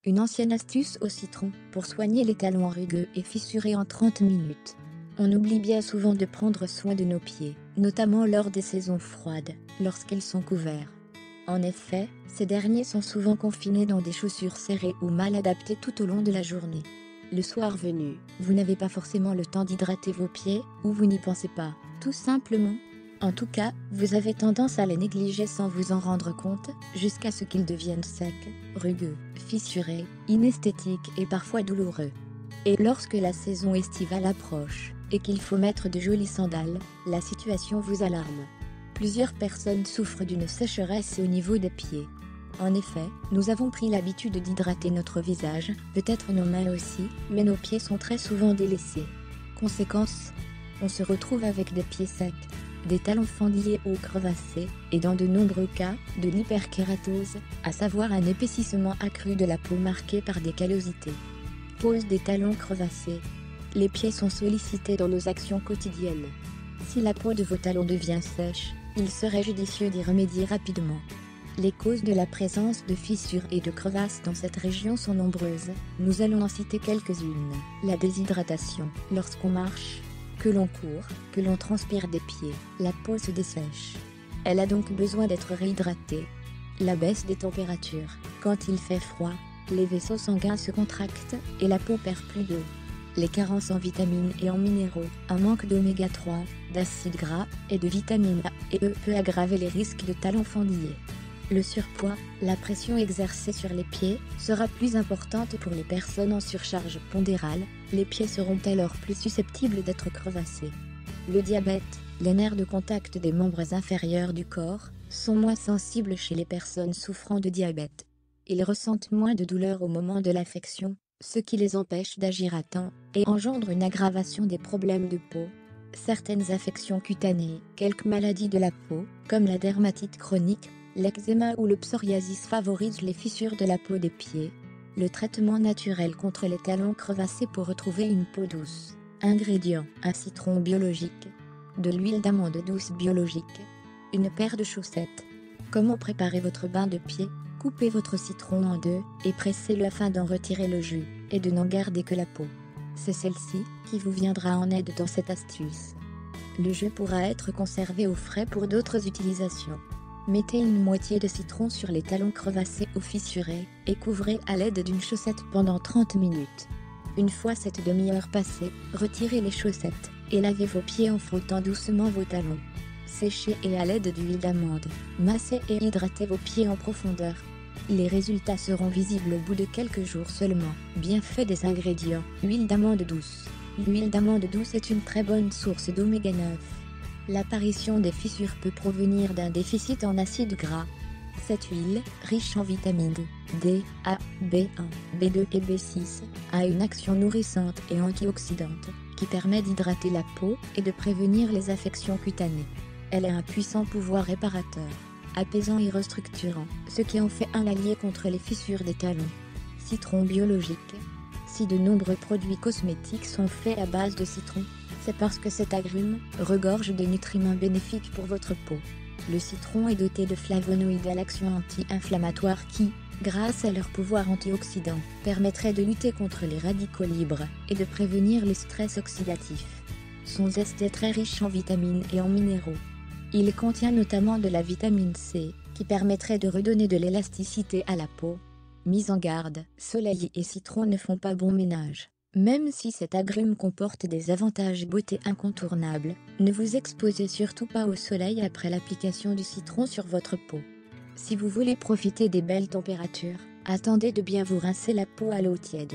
Une ancienne astuce au citron pour soigner les talons rugueux et fissurés en 30 minutes. On oublie bien souvent de prendre soin de nos pieds, notamment lors des saisons froides, lorsqu'ils sont couverts. En effet, ces derniers sont souvent confinés dans des chaussures serrées ou mal adaptées tout au long de la journée. Le soir venu, vous n'avez pas forcément le temps d'hydrater vos pieds, ou vous n'y pensez pas, tout simplement. En tout cas, vous avez tendance à les négliger sans vous en rendre compte, jusqu'à ce qu'ils deviennent secs, rugueux, fissurés, inesthétiques et parfois douloureux. Et lorsque la saison estivale approche, et qu'il faut mettre de jolies sandales, la situation vous alarme. Plusieurs personnes souffrent d'une sécheresse au niveau des pieds. En effet, nous avons pris l'habitude d'hydrater notre visage, peut-être nos mains aussi, mais nos pieds sont très souvent délaissés. Conséquence, on se retrouve avec des pieds secs, des talons fendillés ou crevassés, et dans de nombreux cas, de l'hyperkératose, à savoir un épaississement accru de la peau marquée par des callosités. Cause des talons crevassés. Les pieds sont sollicités dans nos actions quotidiennes. Si la peau de vos talons devient sèche, il serait judicieux d'y remédier rapidement. Les causes de la présence de fissures et de crevasses dans cette région sont nombreuses, nous allons en citer quelques-unes. La déshydratation, lorsqu'on marche, que l'on court, que l'on transpire des pieds, la peau se dessèche. Elle a donc besoin d'être réhydratée. La baisse des températures, quand il fait froid, les vaisseaux sanguins se contractent et la peau perd plus d'eau. Les carences en vitamines et en minéraux, un manque d'oméga 3, d'acides gras et de vitamines A et E peut aggraver les risques de talons fendillés. Le surpoids, la pression exercée sur les pieds, sera plus importante pour les personnes en surcharge pondérale, les pieds seront alors plus susceptibles d'être crevassés. Le diabète, les nerfs de contact des membres inférieurs du corps, sont moins sensibles chez les personnes souffrant de diabète. Ils ressentent moins de douleur au moment de l'affection, ce qui les empêche d'agir à temps, et engendre une aggravation des problèmes de peau. Certaines affections cutanées, quelques maladies de la peau, comme la dermatite chronique, l'eczéma ou le psoriasis favorisent les fissures de la peau des pieds. Le traitement naturel contre les talons crevassés pour retrouver une peau douce. Ingrédients: un citron biologique, de l'huile d'amande douce biologique, une paire de chaussettes. Comment préparer votre bain de pied? Coupez votre citron en deux et pressez-le afin d'en retirer le jus et de n'en garder que la peau. C'est celle-ci qui vous viendra en aide dans cette astuce. Le jus pourra être conservé au frais pour d'autres utilisations. Mettez une moitié de citron sur les talons crevassés ou fissurés et couvrez à l'aide d'une chaussette pendant 30 minutes. Une fois cette demi-heure passée, retirez les chaussettes et lavez vos pieds en frottant doucement vos talons. Séchez et à l'aide d'huile d'amande, massez et hydratez vos pieds en profondeur. Les résultats seront visibles au bout de quelques jours seulement. Bienfait des ingrédients: huile d'amande douce. L'huile d'amande douce est une très bonne source d'oméga 9. L'apparition des fissures peut provenir d'un déficit en acides gras. Cette huile, riche en vitamines D, A, B1, B2 et B6, a une action nourrissante et antioxydante, qui permet d'hydrater la peau et de prévenir les affections cutanées. Elle a un puissant pouvoir réparateur, apaisant et restructurant, ce qui en fait un allié contre les fissures des talons. Citron biologique. Si de nombreux produits cosmétiques sont faits à base de citron, c'est parce que cet agrume regorge de nutriments bénéfiques pour votre peau. Le citron est doté de flavonoïdes à l'action anti-inflammatoire qui, grâce à leur pouvoir antioxydant, permettraient de lutter contre les radicaux libres et de prévenir le stress oxydatif. Son zeste est très riche en vitamines et en minéraux. Il contient notamment de la vitamine C, qui permettrait de redonner de l'élasticité à la peau. Mise en garde, soleil et citron ne font pas bon ménage. Même si cet agrume comporte des avantages beauté incontournables, ne vous exposez surtout pas au soleil après l'application du citron sur votre peau. Si vous voulez profiter des belles températures, attendez de bien vous rincer la peau à l'eau tiède.